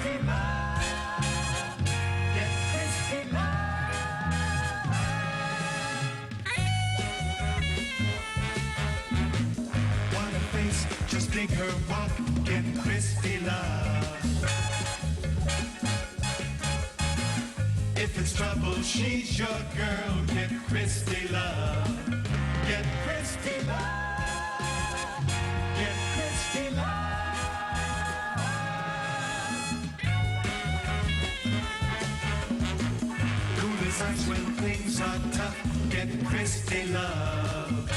Christie love. Get Christie love. Want a face, just dig her walk. Get Christie love. If it's trouble, she's your girl. Get Christie love. Get Christie love. Get Christie love. Cool as ice when things are tough. Get Christie love.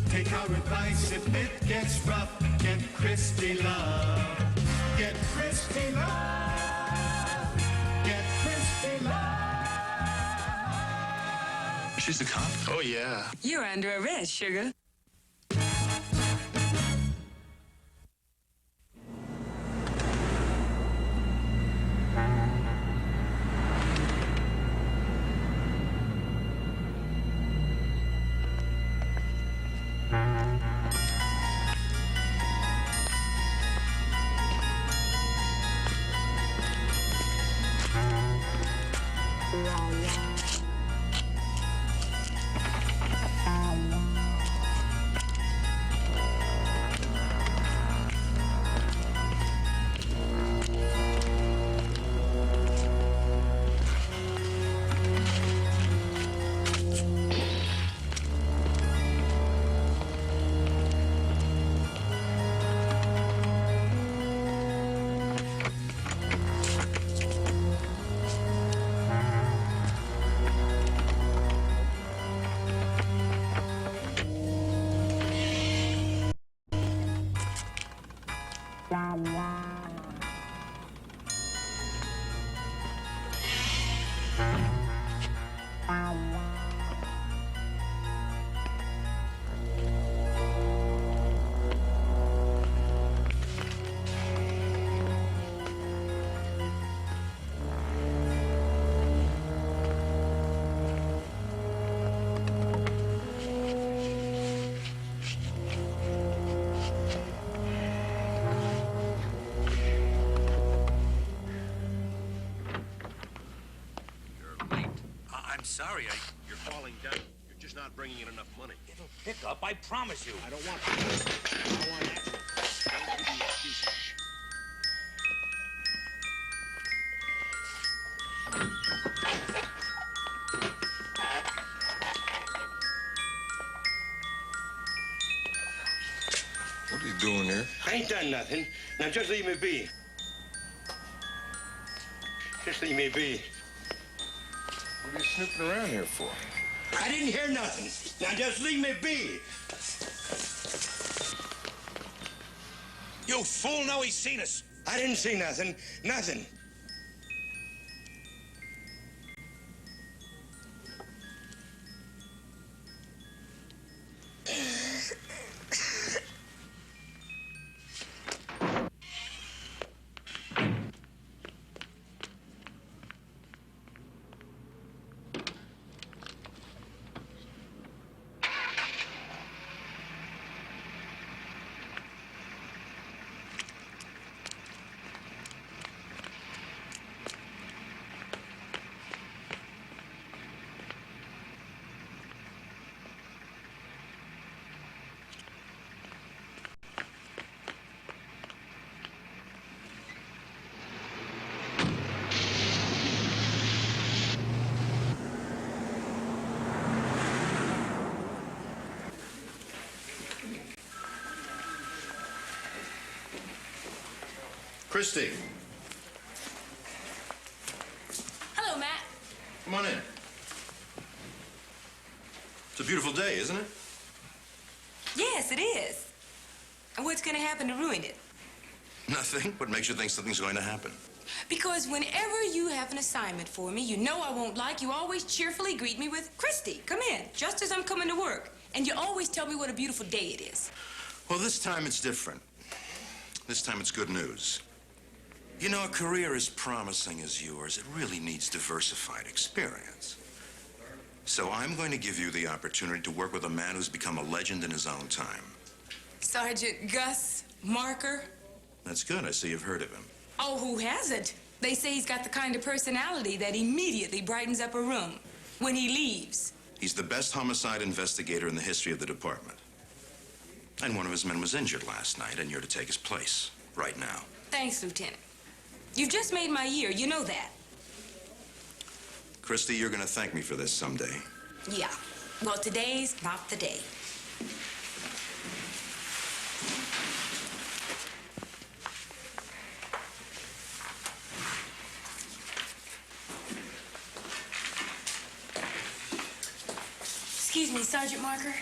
Take our advice if it gets rough. Get Christie love. Get Christie love. Get Christie love. She's a cop? Oh, yeah. You're under arrest, sugar. Sorry, you're falling down. You're just not bringing in enough money. It'll pick up, I promise you. I don't want that. I want action. Don't give me excuses. What are you doing there? I ain't done nothing. Now just leave me be. Just leave me be. What are you snooping around here for? I didn't hear nothing. Now just leave me be. You fool, now he's seen us. I didn't see nothing. Nothing. Christie, Hello, Matt. come on in. It's a beautiful day, isn't it? Yes, it is. And what's going to happen to ruin it? Nothing. What makes you think something's going to happen? Because whenever you have an assignment for me you know I won't like, you always cheerfully greet me with, Christie, come in, just as I'm coming to work. And you always tell me what a beautiful day it is. Well, this time it's different. This time it's good news. You know, a career as promising as yours, it really needs diversified experience. So I'm going to give you the opportunity to work with a man who's become a legend in his own time. Sergeant Gus Marker? That's good. I see you've heard of him. Oh, who hasn't? They say he's got the kind of personality that immediately brightens up a room when he leaves. He's the best homicide investigator in the history of the department. And one of his men was injured last night, and you're to take his place right now. Thanks, Lieutenant. You've just made my year. You know that. Christie, you're going to thank me for this someday. Yeah. Well, today's not the day. Excuse me, Sergeant Marker.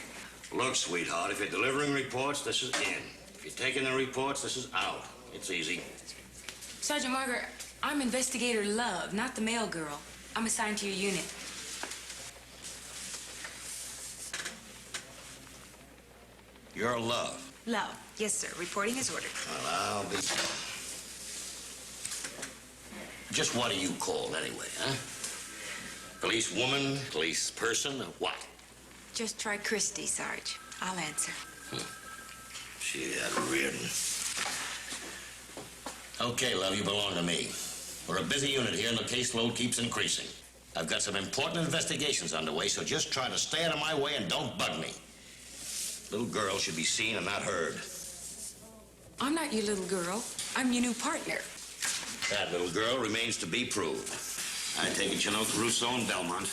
Look, sweetheart, if you're delivering reports, this is in. If you're taking the reports, this is out. It's easy. Sergeant Marker, I'm Investigator Love, not the mail girl. I'm assigned to your unit. You're Love. Love. Yes, sir. Reporting as ordered. Well, I'll be... Just what are you called anyway, huh? Police woman, police person, or what? Just try Christie, Sarge. I'll answer. Gee, that Reardon. Okay, Love, you belong to me. We're a busy unit here, and the caseload keeps increasing. I've got some important investigations underway, so just try to stay out of my way and don't bug me. Little girl should be seen and not heard. I'm not your little girl. I'm your new partner. That little girl remains to be proved. I take it you know Caruso and Belmont.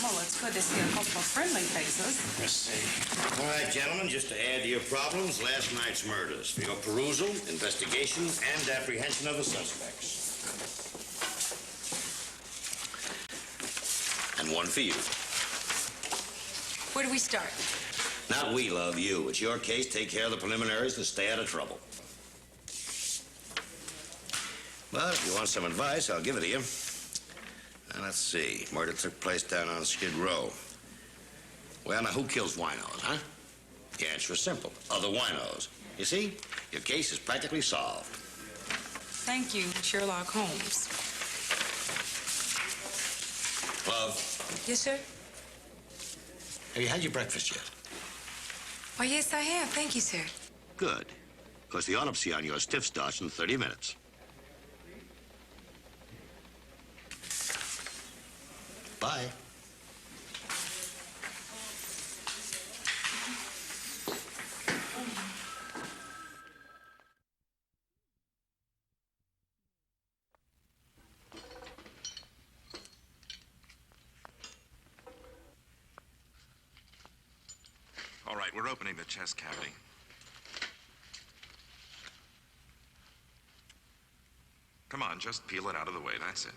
Well, it's good to see a couple of friendly faces. Let's see. All right, gentlemen, just to add to your problems, last night's murders. For your perusal, investigation, and apprehension of the suspects. And one for you. Where do we start? Not we, Love, you. It's your case. Take care of the preliminaries and stay out of trouble. But if you want some advice, I'll give it to you. Now, let's see. Murder took place down on Skid Row. Well, now, who kills winos, huh? The answer is simple. Other winos. You see? Your case is practically solved. Thank you, Sherlock Holmes. Love, Yes, sir? have you had your breakfast yet? Why, yes, I have. Thank you, sir. Good. Because the autopsy on your stiff starts in 30 minutes. Bye. All right, we're opening the chest cavity. Come on, just peel it out of the way. That's it.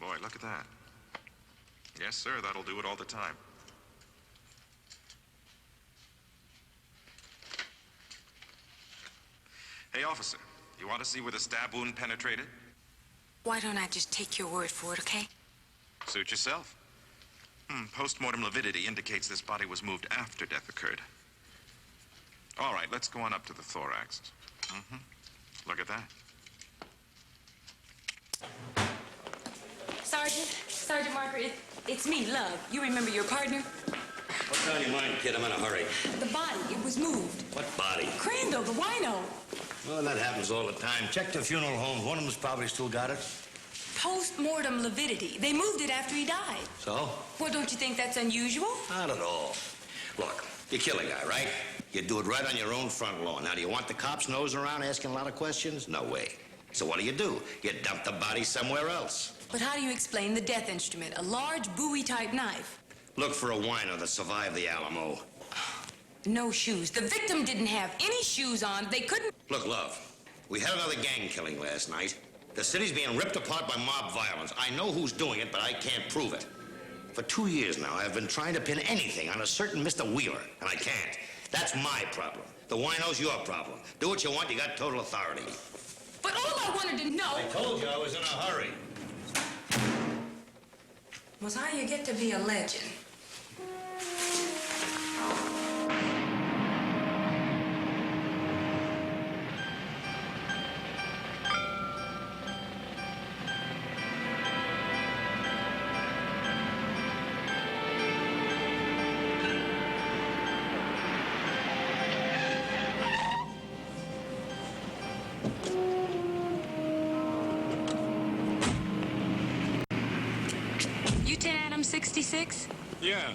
Boy, look at that. Yes, sir, that'll do it all the time. Hey, officer, you want to see where the stab wound penetrated? Why don't I just take your word for it, okay? Suit yourself. Post-mortem lividity indicates this body was moved after death occurred. All right, let's go on up to the thorax. Look at that. Sergeant Marker, it's me, Love. You remember your partner? What's on your mind, kid? I'm in a hurry. The body, it was moved. What body? Crandall, the wino. Well, that happens all the time. Check the funeral homes. One of them's probably still got it. Post-mortem lividity. They moved it after he died. So? Well, don't you think that's unusual? Not at all. Look, you kill a guy, right? You do it right on your own front lawn. Now, do you want the cops nosing around asking a lot of questions? No way. So what do? You dump the body somewhere else. But how do you explain the death instrument? A large Bowie-type knife. Look for a wino that survived the Alamo. No shoes. The victim didn't have any shoes on. They couldn't... Look, Love, we had another gang killing last night. The city's being ripped apart by mob violence. I know who's doing it, but I can't prove it. For 2 years now, I've been trying to pin anything on a certain Mr. Wheeler, and I can't. That's my problem. The wino's your problem. Do what you want, you got total authority. But all I wanted to know... I told you I was in a hurry. was how you get to be a legend. You 10 Adams 66? Yeah.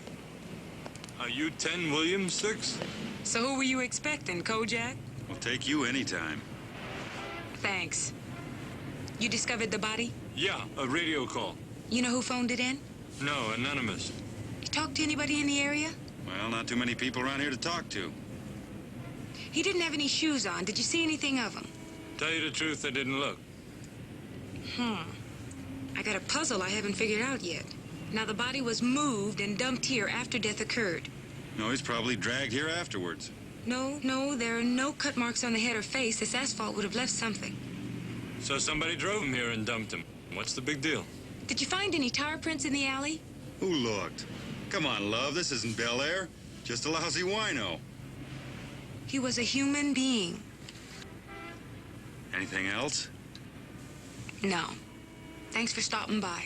Are you 10 Williams 6? So who were you expecting, Kojak? I'll take you anytime. Thanks. You discovered the body? Yeah, a radio call. You know who phoned it in? No, anonymous. You talked to anybody in the area? Well, not too many people around here to talk to. He didn't have any shoes on. Did you see anything of him? Tell you the truth, I didn't look. I got a puzzle I haven't figured out yet. Now, the body was moved and dumped here after death occurred. No, he's probably dragged here afterwards. No, there are no cut marks on the head or face. This asphalt would have left something. So somebody drove him here and dumped him. What's the big deal? Did you find any tire prints in the alley? Who looked? Come on, love, this isn't Bel Air. Just a lousy wino. He was a human being. Anything else? No. Thanks for stopping by.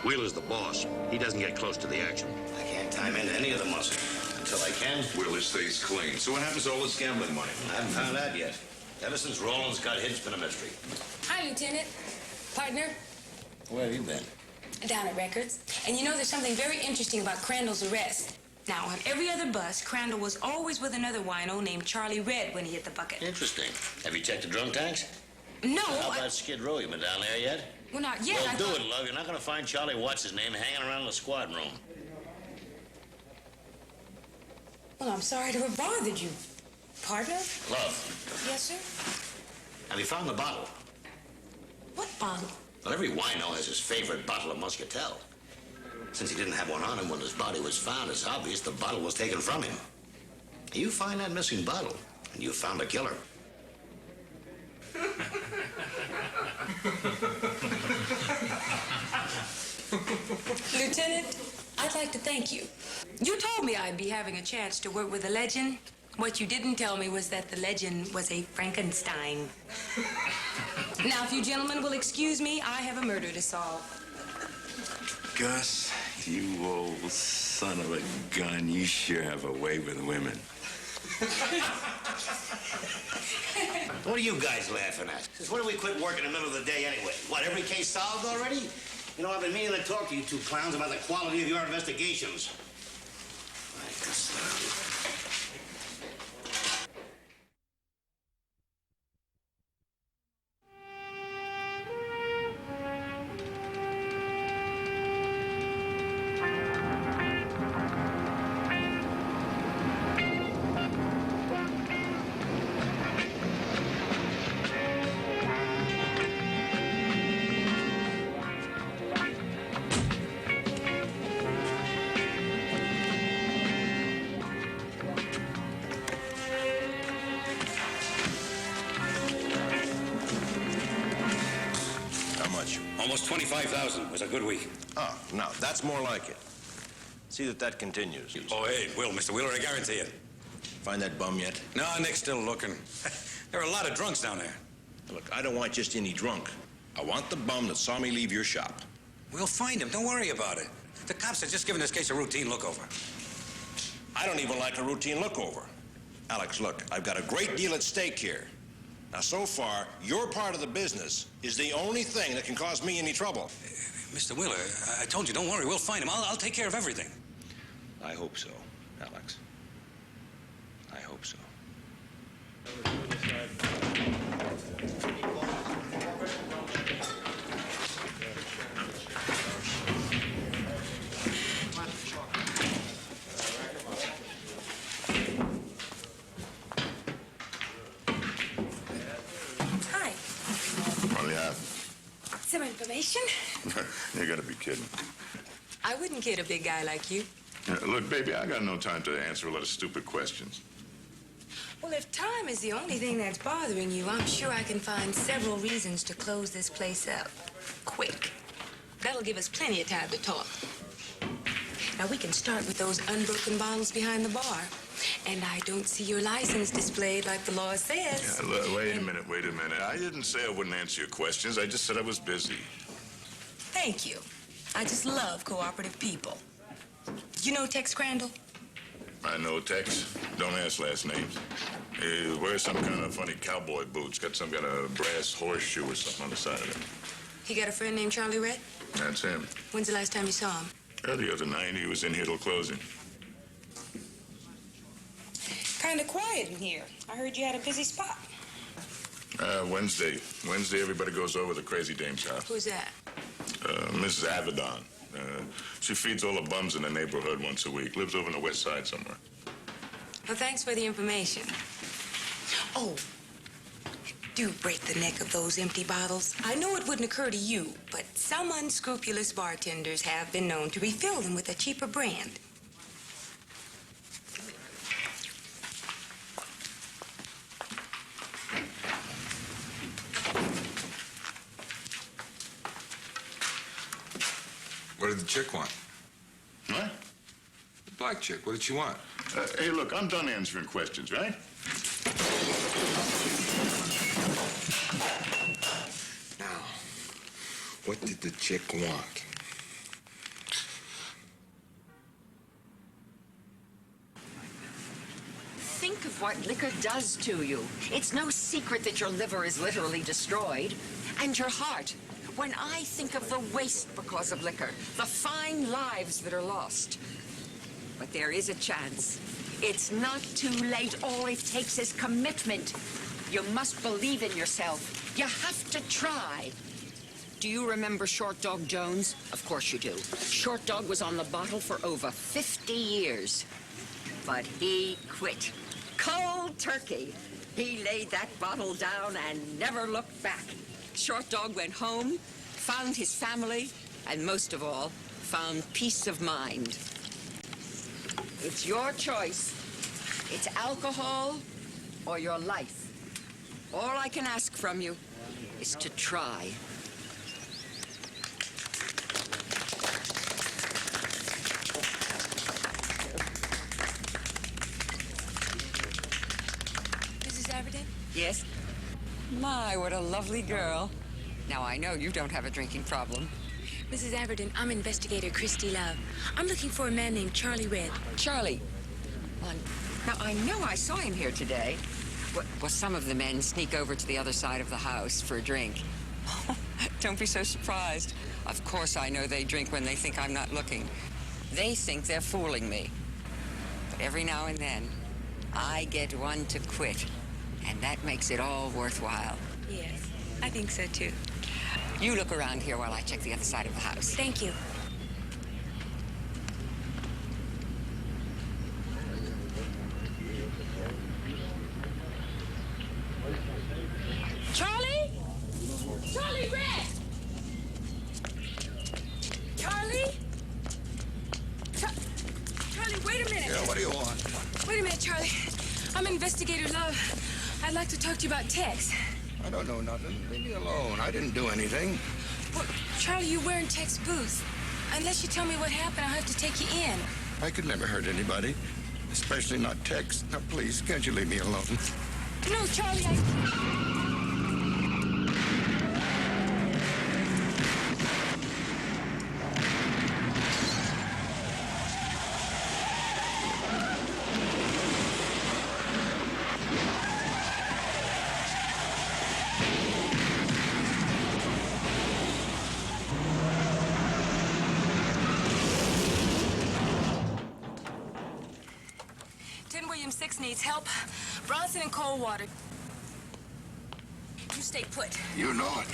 Wheeler's the boss. He doesn't get close to the action. I can't time into any of the muscle. Until I can. Wheeler stays clean. So what happens to all this gambling money? I haven't found out yet. Ever since Rollins got hit, it's been a mystery. Hi, Lieutenant. Partner. Where have you been? Down at Records. And you know there's something very interesting about Crandall's arrest. Now, on every other bus, Crandall was always with another wino named Charlie Red when he hit the bucket. Interesting. Have you checked the drunk tanks? No, How about Skid Row? You been down there yet? Well, not yet. Well, I do thought- it, love. You're not going to find Charlie What's-His-Name hanging around in the squad room. Well, I'm sorry to have bothered you. Partner? Love, Yes, sir? have you found the bottle? What bottle? Well, every wino has his favorite bottle of Muscatel. Since he didn't have one on him when his body was found, it's obvious the bottle was taken from him. You find that missing bottle, and you found a killer. Lieutenant, I'd like to thank you. You told me I'd be having a chance to work with a legend. What you didn't tell me was that the legend was a Frankenstein. Now, if you gentlemen will excuse me, I have a murder to solve. Gus, you old son of a gun, you sure have a way with women. What are you guys laughing at? Since when do we quit work in the middle of the day anyway? What, every case solved already? You know, I've been meaning to talk to you two clowns about the quality of your investigations. Almost 25,000. It was a good week. Oh, no, that's more like it. See that continues. Oh, hey, Mr. Wheeler, I guarantee it. Find that bum yet? No, Nick's still looking. There are a lot of drunks down there. Look, I don't want just any drunk. I want the bum that saw me leave your shop. We'll find him. Don't worry about it. The cops are just giving this case a routine look-over. I don't even like a routine look-over. Alex, look, I've got a great deal at stake here. Now, so far, your part of the business is the only thing that can cause me any trouble. Mr. Wheeler, I told you, don't worry. We'll find him. I'll take care of everything. I hope so, Alex. I hope so. Hi. What do you have? Some information? You gotta be kidding. I wouldn't kid a big guy like you. Look, baby, I got no time to answer a lot of stupid questions. Well, if time is the only thing that's bothering you, I'm sure I can find several reasons to close this place up. Quick. That'll give us plenty of time to talk. Now, we can start with those unbroken bottles behind the bar. And I don't see your license displayed like the law says. Yeah, look, wait a minute. I didn't say I wouldn't answer your questions. I just said I was busy. Thank you. I just love cooperative people. You know Tex Crandall? I know Tex. Don't ask last names. He wears some kind of funny cowboy boots. Got some kind of brass horseshoe or something on the side of it. He got a friend named Charlie Red? That's him. When's the last time you saw him? The other night, he was in here till closing. Kind of quiet in here. I heard you had a busy spot. Wednesday. Wednesday, everybody goes over to Crazy Dame's house. Who's that? Mrs. Avedon. She feeds all the bums in the neighborhood once a week. Lives over on the west side somewhere. Well, thanks for the information. Oh, do break the neck of those empty bottles. I know it wouldn't occur to you, but some unscrupulous bartenders have been known to refill them with a cheaper brand. What did the chick want? What? The black chick. What did she want? Hey, look, I'm done answering questions, right? Now, what did the chick want? Think of what liquor does to you. It's no secret that your liver is literally destroyed. And your heart. When I think of the waste because of liquor, the fine lives that are lost. But there is a chance. It's not too late. All it takes is commitment. You must believe in yourself. You have to try. Do you remember Short Dog Jones? Of course you do. Short Dog was on the bottle for over 50 years. But he quit. Cold turkey. He laid that bottle down and never looked back. Short Dog went home, found his family, and most of all, found peace of mind. It's your choice. It's alcohol or your life. All I can ask from you is to try. Mrs. Averden? Yes? My, what a lovely girl. Now, I know you don't have a drinking problem. Mrs. Averden, I'm investigator Christie Love. I'm looking for a man named Charlie Red. Charlie. Now, I know I saw him here today. Well, some of the men sneak over to the other side of the house for a drink. Don't be so surprised. Of course I know they drink when they think I'm not looking. They think they're fooling me. But every now and then, I get one to quit. And that makes it all worthwhile. Yes, I think so, too. You look around here while I check the other side of the house. Thank you. Charlie? Charlie Red! Charlie? Charlie, wait a minute. Yeah, what do you want? Wait a minute, Charlie. I'm Investigator Love. I'd like to talk to you about Tex. I don't know nothing. Leave me alone. I didn't do anything. Well, Charlie, you're wearing Tex's boots. Unless you tell me what happened, I'll have to take you in. I could never hurt anybody, especially not Tex. Now, please, can't you leave me alone? No, Charlie, William 6 needs help. Bronson and Coldwater. You stay put. You know it.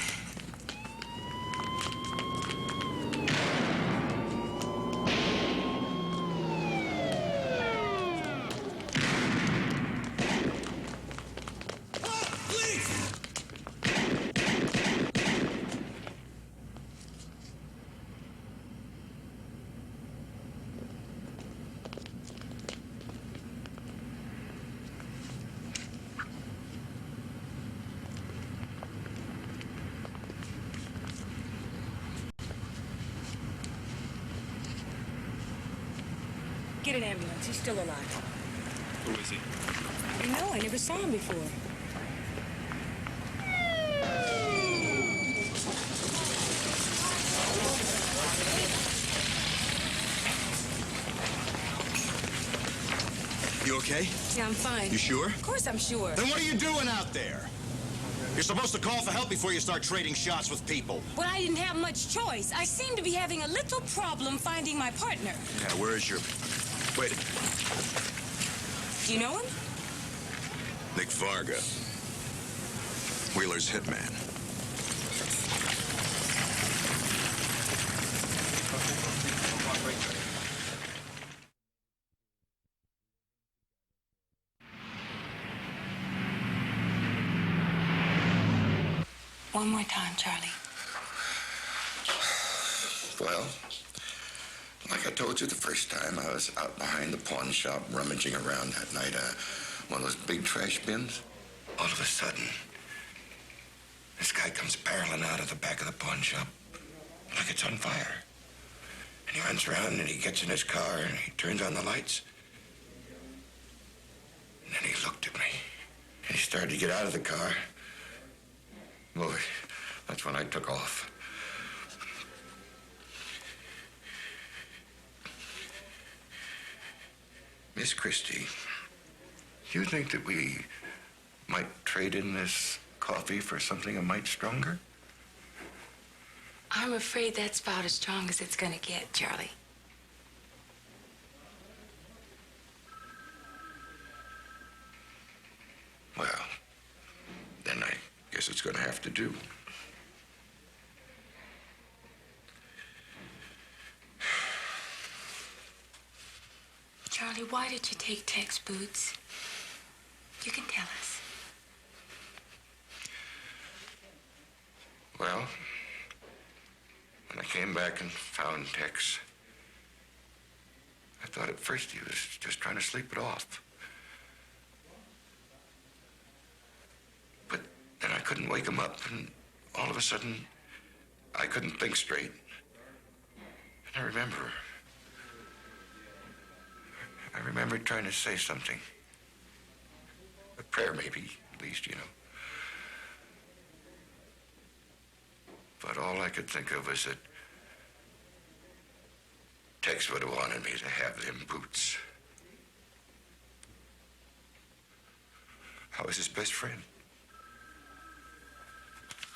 Get an ambulance. He's still alive. Who is he? No, I never saw him before. You okay? Yeah, I'm fine. You sure? Of course I'm sure. Then what are you doing out there? You're supposed to call for help before you start trading shots with people. Well, I didn't have much choice. I seem to be having a little problem finding my partner. Yeah, where is your... Wait. Do you know him? Nick Varga. Wheeler's hitman. One more time, Charlie. Well, like I told you the first time, I was out behind the pawn shop rummaging around that night, one of those big trash bins. All of a sudden, this guy comes barreling out of the back of the pawn shop like it's on fire. And he runs around and he gets in his car and he turns on the lights. And then he looked at me and he started to get out of the car. Boy, that's when I took off. Miss Christie, do you think that we might trade in this coffee for something a mite stronger? I'm afraid that's about as strong as it's gonna get, Charlie. Well, then I guess it's going to have to do. Charlie, why did you take Tex Boots? You can tell us. Well, when I came back and found Tex, I thought at first he was just trying to sleep it off. But then I couldn't wake him up, and all of a sudden, I couldn't think straight. And I remember trying to say something. A prayer, maybe, at least, you know. But all I could think of was that Tex would have wanted me to have them boots. I was his best friend.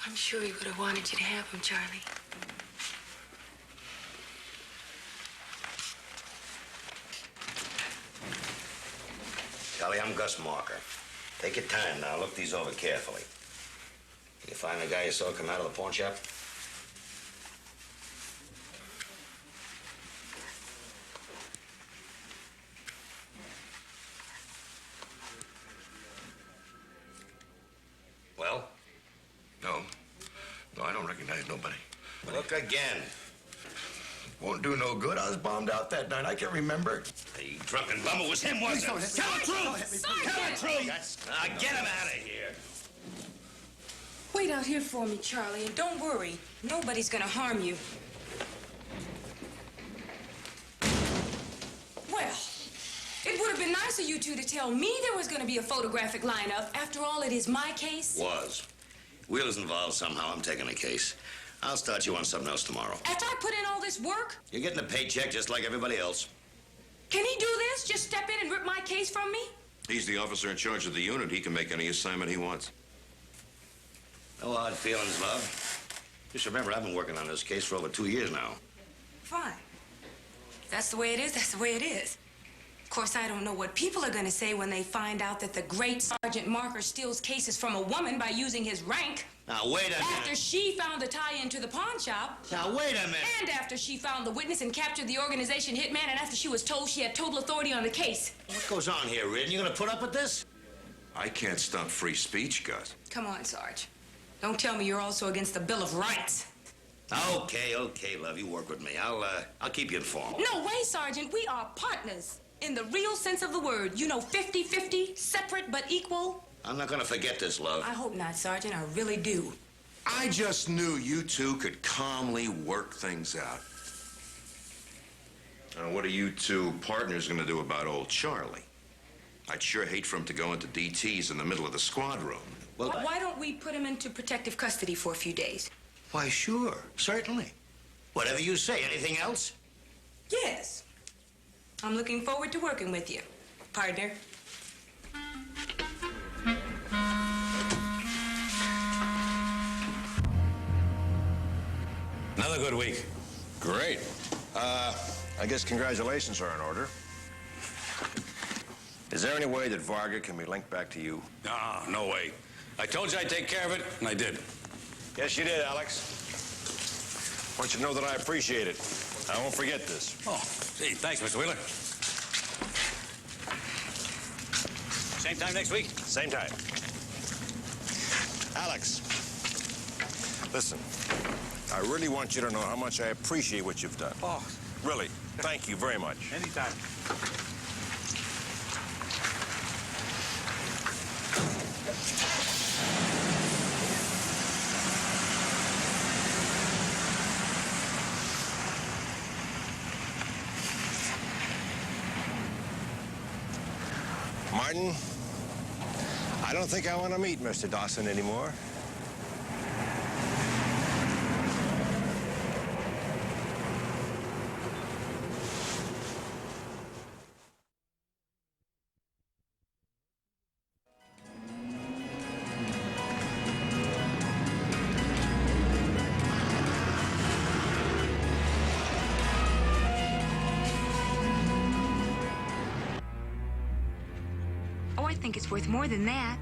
I'm sure he would have wanted you to have them, Charlie. Charlie, I'm Gus Marker. Take your time now. Look these over carefully. You find the guy you saw come out of the pawn shop? Well? No, I don't recognize nobody. Look again. Won't do no good. I was bombed out that night. I can remember. The drunken bummer was him, wasn't it? Tell the truth! Tell the truth! Now get him out of here. Wait out here for me, Charlie, and don't worry. Nobody's gonna harm you. Well, it would have been nice of you two to tell me there was gonna be a photographic lineup. After all, it is my case. Was. Wheeler's involved somehow. I'm taking the case. I'll start you on something else tomorrow. After I put in all this work? You're getting a paycheck just like everybody else. Can he do this? Just step in and rip my case from me? He's the officer in charge of the unit. He can make any assignment he wants. No hard feelings, love. Just remember, I've been working on this case for over 2 years now. Fine. If that's the way it is, that's the way it is. Of course, I don't know what people are going to say when they find out that the great Sergeant Marker steals cases from a woman by using his rank. Now, wait a minute. After she found the tie-in to the pawn shop. Now, wait a minute. And after she found the witness and captured the organization hitman, and after she was told she had total authority on the case. What goes on here, Ridden? You gonna put up with this? I can't stop free speech, Gus. Come on, Sarge. Don't tell me you're also against the Bill of Rights. Okay, love. You work with me. I'll keep you informed. No way, Sergeant. We are partners. In the real sense of the word. You know, 50-50, separate but equal. I'm not gonna forget this, love. I hope not, Sergeant. I really do. I just knew you two could calmly work things out. Now, what are you two partners gonna do about old Charlie? I'd sure hate for him to go into DTs in the middle of the squad room. Well, Why don't we put him into protective custody for a few days? why, sure, certainly. Whatever you say. Anything else? Yes. I'm looking forward to working with you, partner. Another good week. Great. I guess congratulations are in order. Is there any way that Varga can be linked back to you? No, no way. I told you I'd take care of it, and I did. Yes, you did, Alex. I want you to know that I appreciate it. I won't forget this. Oh, gee, thanks, Mr. Wheeler. Same time next week? Same time. Alex, listen, I really want you to know how much I appreciate what you've done. Oh. Really, thank you very much. Anytime. Martin, I don't think I want to meet Mr. Dawson anymore. Oh, I think it's worth more than that.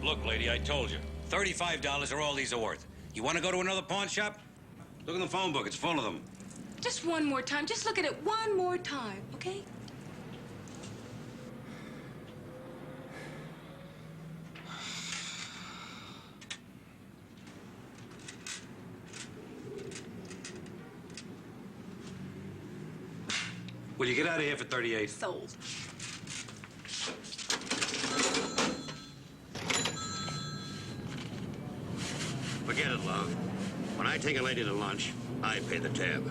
Look, lady, I told you. $35 are all these are worth. You want to go to another pawn shop? Look in the phone book. It's full of them. Just one more time. Just look at it one more time, okay? Will you get out of here for 38? Sold. Forget it, love. When I take a lady to lunch, I pay the tab.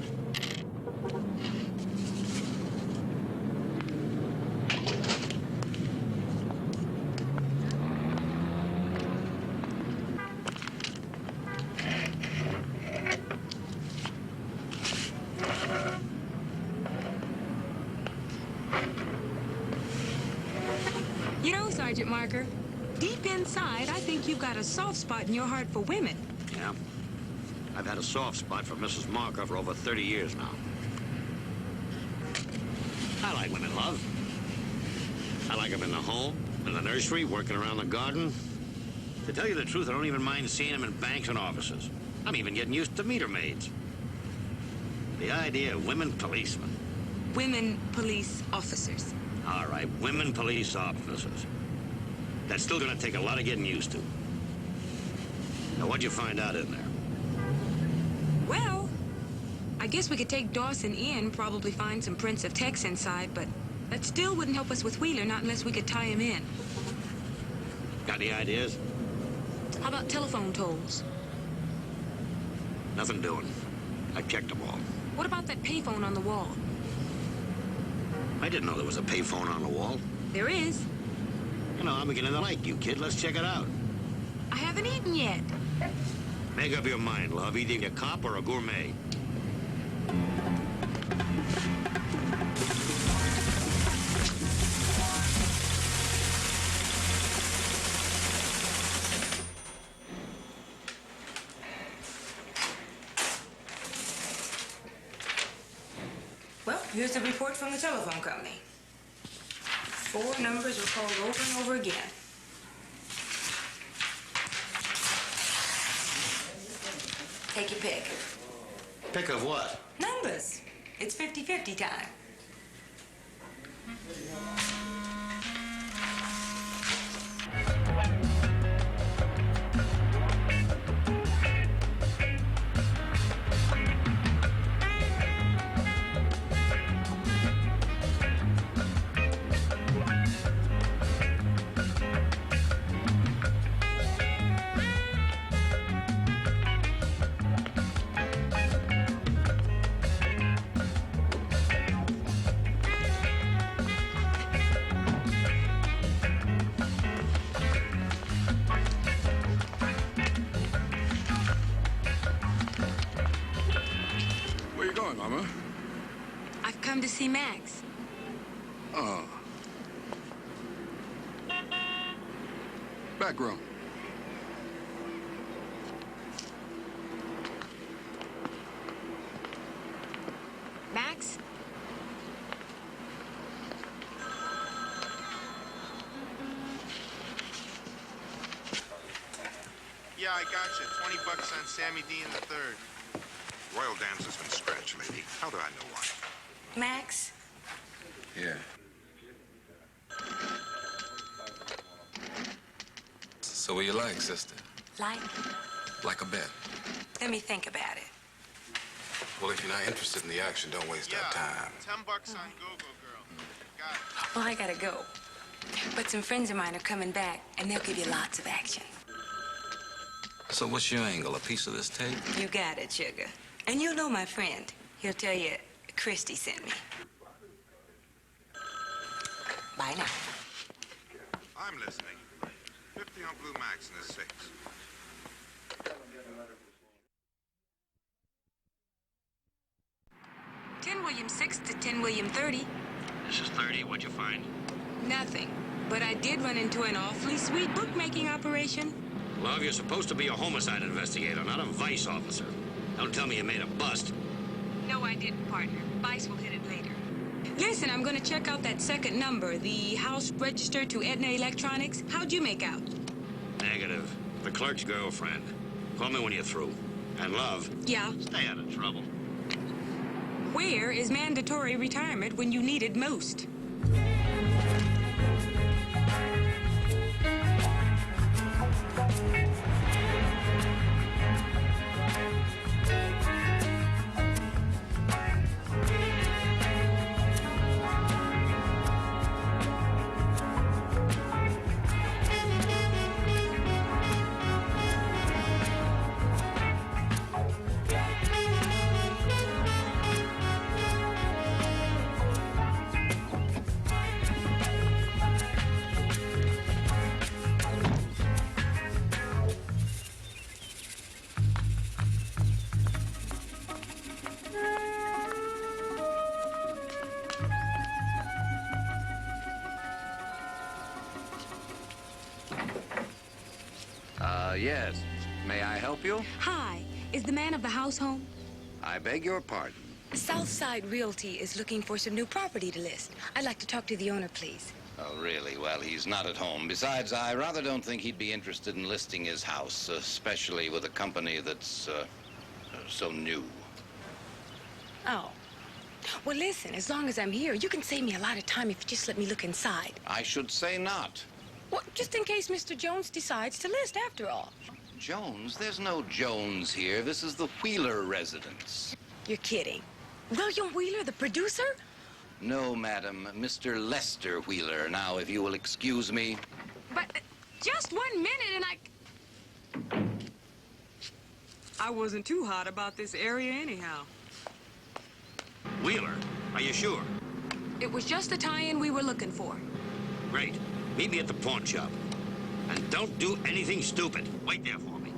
You know, Sergeant Marker, deep inside, I think you've got a soft spot in your heart for women. Yeah? I've had a soft spot for Mrs. Marker for over 30 years now. I like women, love. I like them in the home, in the nursery, working around the garden. To tell you the truth, I don't even mind seeing them in banks and offices. I'm even getting used to meter maids. The idea of women policemen. Women police officers. All right, women police officers. That's still gonna take a lot of getting used to. Now, what'd you find out in there? Well, I guess we could take Dawson in, probably find some prints of Tex inside, but that still wouldn't help us with Wheeler, not unless we could tie him in. Got any ideas? How about telephone tolls? Nothing doing. I checked them all. What about that payphone on the wall? I didn't know there was a payphone on the wall. There is. You know, I'm beginning to like you, kid. Let's check it out. I haven't eaten yet. Make up your mind, love. Either a cop or a gourmet. Well, here's the report from the telephone company. 4 numbers were called over and over again. Take your pick. Pick of what? Numbers. It's 50-50 time. doing, Mama? I've come to see Max. Oh. Back room. Max? Yeah, I got you. $20 on Sammy Dean III. Royal Dams has been scratched, lady. How do I know why? Max? Yeah. So what you like, sister? Like? Like a bet. Let me think about it. Well, if you're not interested in the action, don't waste our time. $10 on Go-Go Girl. Got it. Well, I gotta go. But some friends of mine are coming back, and they'll give you lots of action. So what's your angle? A piece of this tape? You got it, sugar. And you'll know my friend. He'll tell you Christie sent me. Bye now. I'm listening. 50 on Blue Max and a 6. 10 William 6 to 10 William 30. This is 30. What'd you find? Nothing. But I did run into an awfully sweet bookmaking operation. Love, you're supposed to be a homicide investigator, not a vice officer. Don't tell me you made a bust. No, I didn't, partner. Vice will hit it later. Listen, I'm gonna check out that second number, the house register to Edna Electronics. How'd you make out? Negative. The clerk's girlfriend. Call me when you're through. And love. Yeah. Stay out of trouble. Where is mandatory retirement when you need it most? Yes. May I help you? Hi. Is the man of the house home? I beg your pardon. Southside Realty is looking for some new property to list. I'd like to talk to the owner, please. Oh, really? Well, he's not at home. Besides, I rather don't think he'd be interested in listing his house, especially with a company that's, so new. Oh. Well, listen, as long as I'm here, you can save me a lot of time if you just let me look inside. I should say not. Well, just in case Mr. Jones decides to list after all. Jones? There's no Jones here. This is the Wheeler residence. You're kidding. William Wheeler, the producer? No, madam. Mr. Lester Wheeler. Now, if you will excuse me. But just 1 minute and I wasn't too hot about this area anyhow. Wheeler, are you sure? It was just the tie-in we were looking for. Great. Meet me at the pawn shop. And don't do anything stupid. Wait there for me.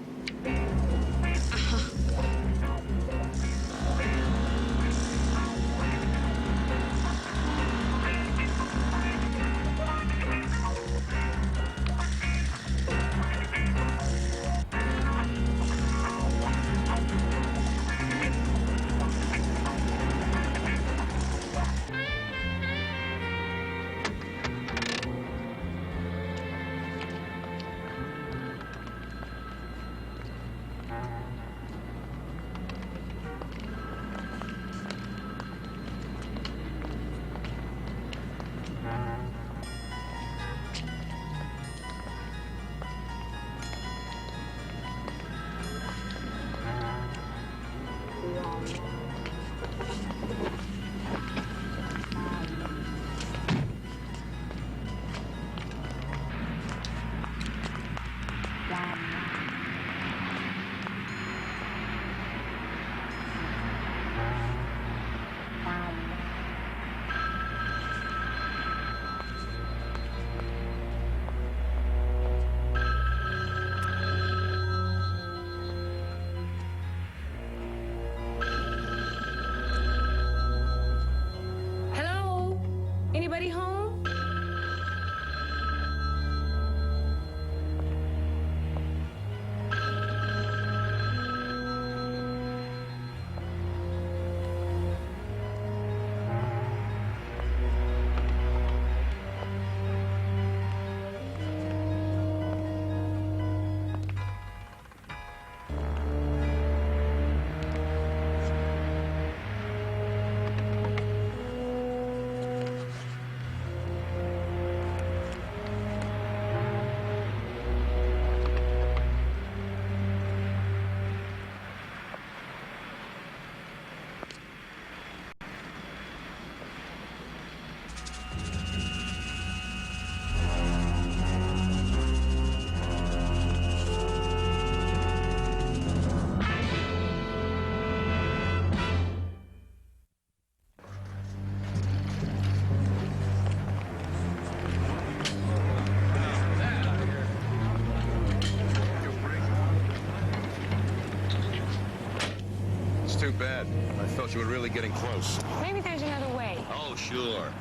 It's too bad. I thought you were really getting close. Maybe there's another way. Oh, sure.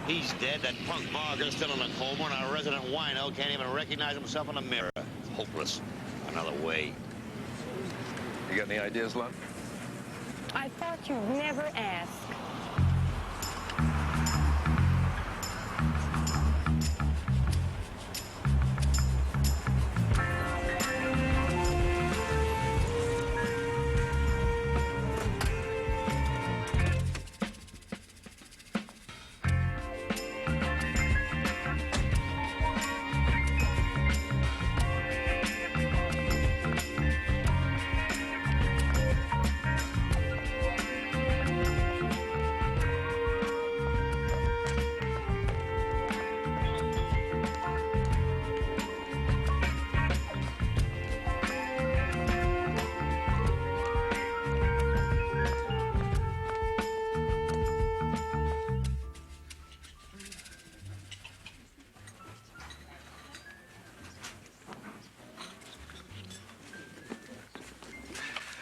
He's dead. That punk Barker's still in a coma, and our resident wino can't even recognize himself in a mirror. Hopeless. Another way. You got any ideas, love? I thought you'd never ask.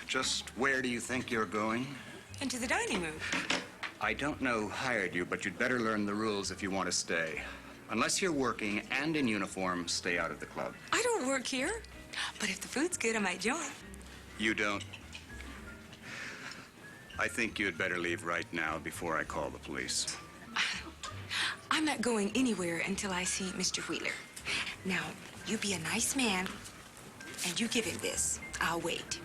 Just where do you think you're going? Into the dining room. I don't know who hired you, but you'd better learn the rules if you want to stay. Unless you're working and in uniform, stay out of the club. I don't work here, but if the food's good, I might join. You don't? I think you'd better leave right now before I call the police. I'm not going anywhere until I see Mr. Wheeler. Now, you be a nice man, and you give him this. I'll wait.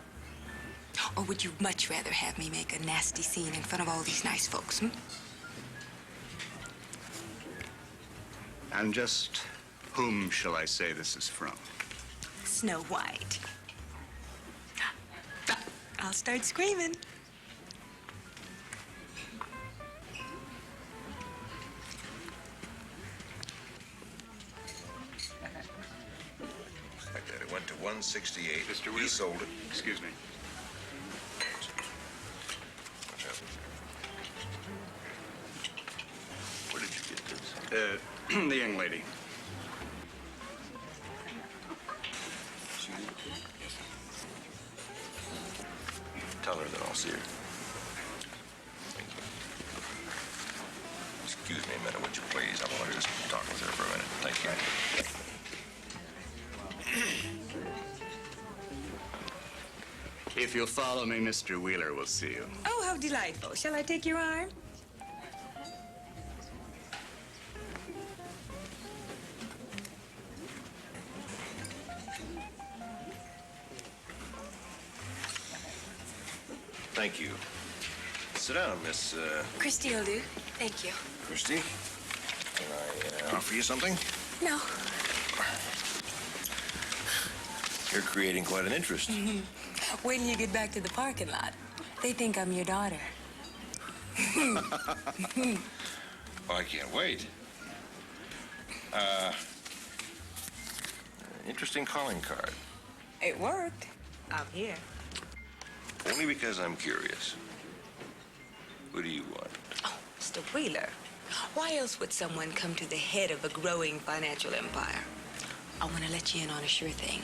Or would you much rather have me make a nasty scene in front of all these nice folks, hmm? And just whom shall I say this is from? Snow White. I'll start screaming. Like that. It went to 168. Mr. He Wheeler. sold it. Excuse me. What's happening? Where did you get this? The young lady. Tell her that I'll see her. Thank you. Excuse me a minute, would you please? I want to just talk with her for a minute. Thank you. If you'll follow me, Mr. Wheeler will see you. Oh, how delightful. Shall I take your arm? Thank you. Sit down, Miss, Christie will do. Thank you. Christie. Can I offer you something? No. You're creating quite an interest. Wait till you get back to the parking lot. They think I'm your daughter. Oh, I can't wait. Interesting calling card. It worked. I'm here. Only because I'm curious. What do you want? Oh, Mr. Wheeler. Why else would someone come to the head of a growing financial empire? I want to let you in on a sure thing.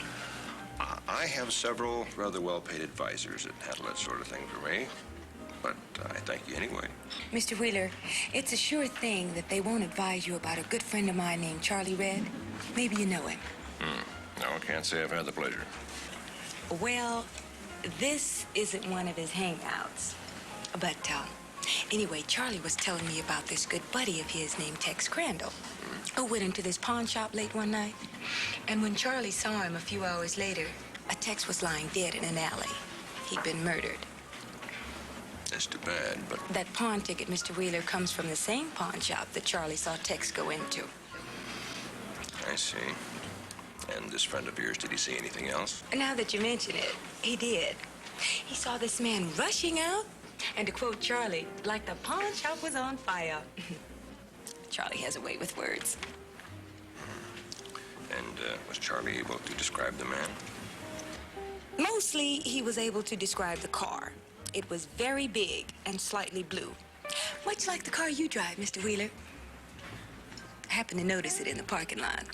I have several rather well-paid advisors that handle that sort of thing for me. But I thank you anyway. Mr. Wheeler, it's a sure thing that they won't advise you about a good friend of mine named Charlie Red. Maybe you know him. No, I can't say I've had the pleasure. Well, this isn't one of his hangouts. But, anyway, Charlie was telling me about this good buddy of his named Tex Crandall, who went into this pawn shop late one night. And when Charlie saw him a few hours later, a Tex was lying dead in an alley. He'd been murdered. That's too bad, but... That pawn ticket, Mr. Wheeler, comes from the same pawn shop that Charlie saw Tex go into. I see. And this friend of yours, did he see anything else? Now that you mention it, he did. He saw this man rushing out, and to quote Charlie, like the pawn shop was on fire. Charlie has a way with words. And was Charlie able to describe the man? Mostly, he was able to describe the car. It was very big and slightly blue. Much like the car you drive, Mr. Wheeler. I happened to notice it in the parking lot.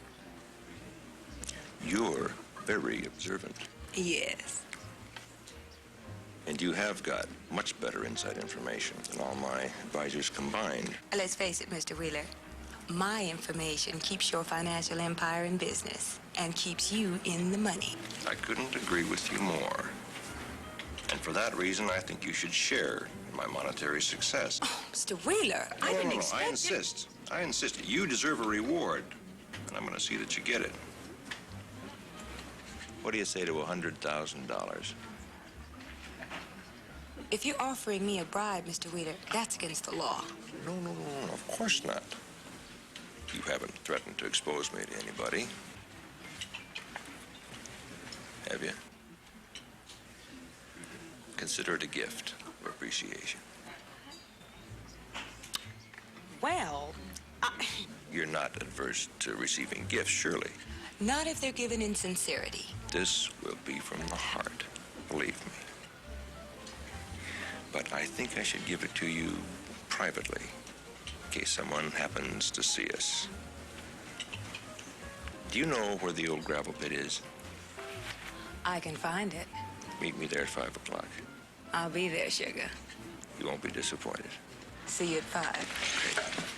You're very observant. Yes. And you have got much better inside information than all my advisors combined. Let's face it, Mr. Wheeler. My information keeps your financial empire in business and keeps you in the money. I couldn't agree with you more. And for that reason, I think you should share in my monetary success. Oh, Mr. Wheeler, I didn't expect I insist. I insist. You deserve a reward, and I'm going to see that you get it. What do you say to $100,000? If you're offering me a bribe, Mr. Wheeler, that's against the law. No, of course not. You haven't threatened to expose me to anybody. Have you? Consider it a gift of appreciation. Well, You're not adverse to receiving gifts, surely. not if they're given in sincerity. This will be from the heart, believe me. But I think I should give it to you privately, in case someone happens to see us. Do you know where the old gravel pit is? I can find it. Meet me there at 5 o'clock. I'll be there, sugar. You won't be disappointed. See you at 5.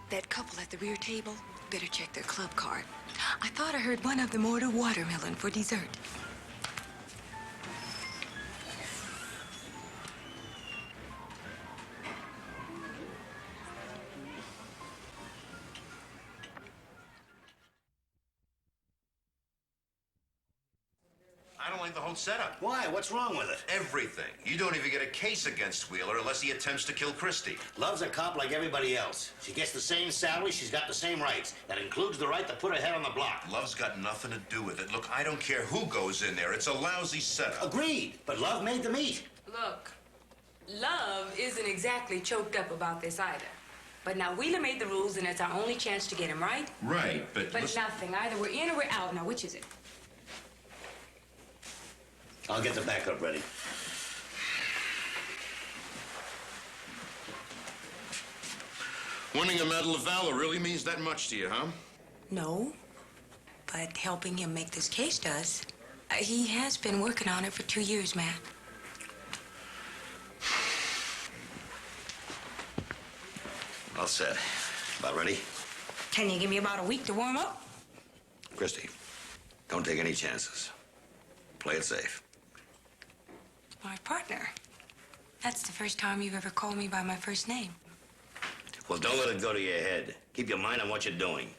That couple at the rear table, better check their club card. I thought I heard one of them order watermelon for dessert. I don't like the whole setup. Why? What's wrong with it? Everything. You don't even get a case against Wheeler unless he attempts to kill Christie. Love's a cop like everybody else. She gets the same salary, she's got the same rights. That includes the right to put her head on the block. Love's got nothing to do with it. Look, I don't care who goes in there. It's a lousy setup. Agreed, but Love made the meat. Look, Love isn't exactly choked up about this either. But now Wheeler made the rules, and it's our only chance to get him, right? Right, but But nothing. Either we're in or we're out. Now, which is it? I'll get the backup ready. Winning a Medal of Valor really means that much to you, huh? No, but helping him make this case does. He has been working on it for 2 years, Matt. All set. About ready? Can you give me about a week to warm up? Christie, don't take any chances. Play it safe. My partner. That's the first time you've ever called me by my first name. Well, don't let it go to your head. Keep your mind on what you're doing.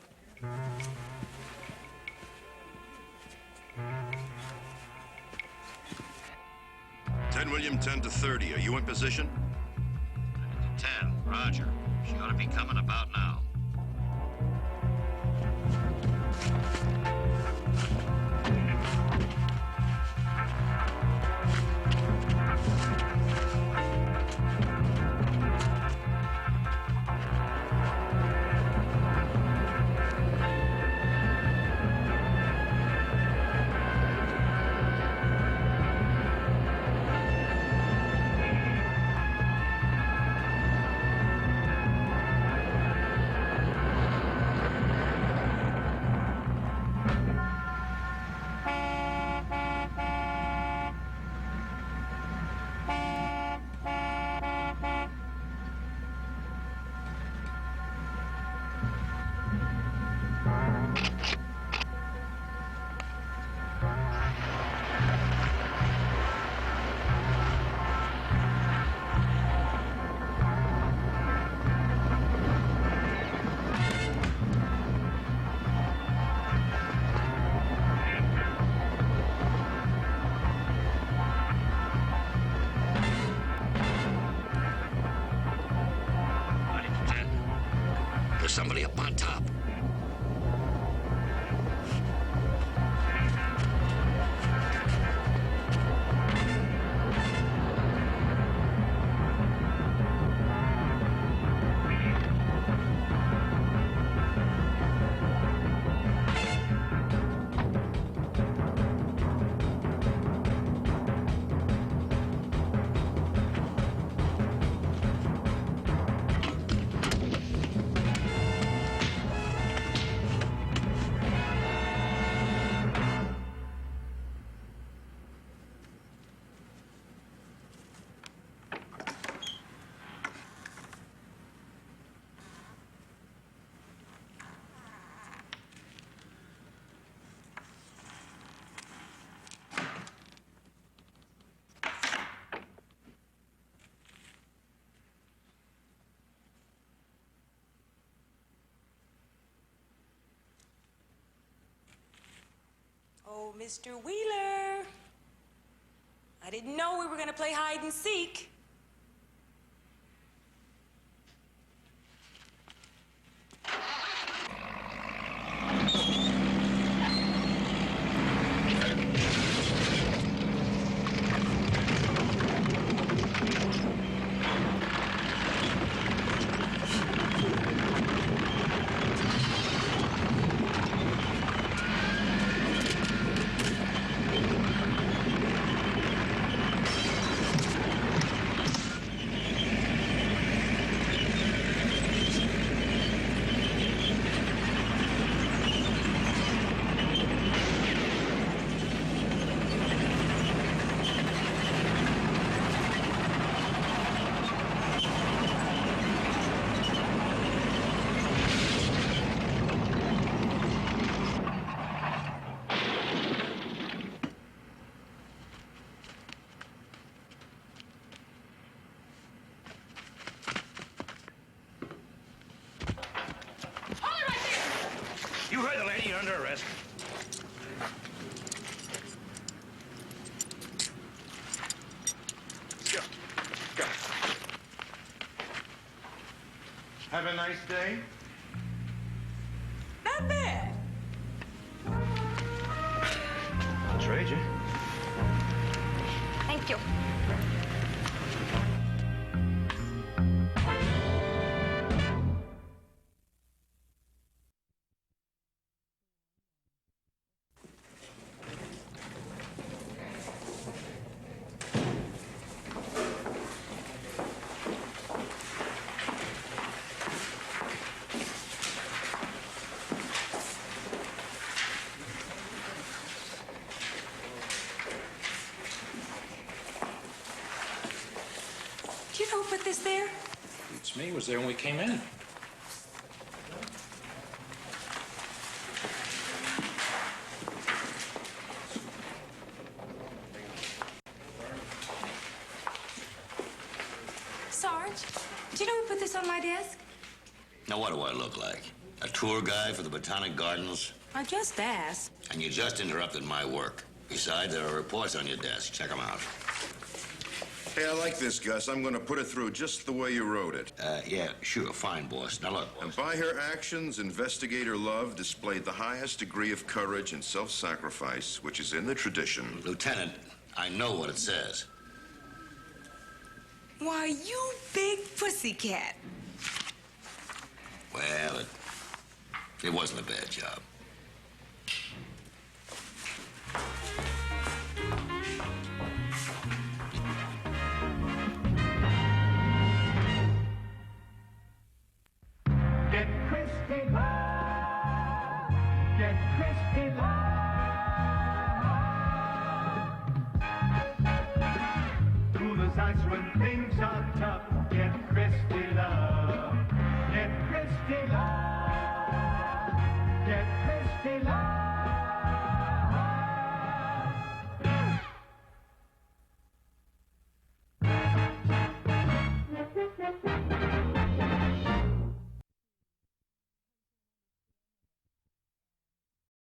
Ted William, 10 to 30. Are you in position? 10, roger. She ought to be coming about now. There's somebody up on top. Mr. Wheeler. I didn't know we were going to play hide and seek. You heard the lady. You're under arrest. Go. Go. Have a nice day. Not bad. I'll trade you. Thank you. Do you know who put this there? It's me. It was there when we came in. Sarge, do you know who put this on my desk? Now, what do I look like? A tour guide for the Botanic Gardens? I just asked. And you just interrupted my work. Besides, there are reports on your desk. Check them out. Hey, I like this, Gus. I'm going to put it through just the way you wrote it. Yeah, sure. Fine, boss. Now, look, boss. And by her actions, Investigator Love displayed the highest degree of courage and self-sacrifice, which is in the tradition. Lieutenant, I know what it says. Why, you big pussycat. Well, it wasn't a bad job. Get Christie love. Get Christie love. Through the nights when things are tough.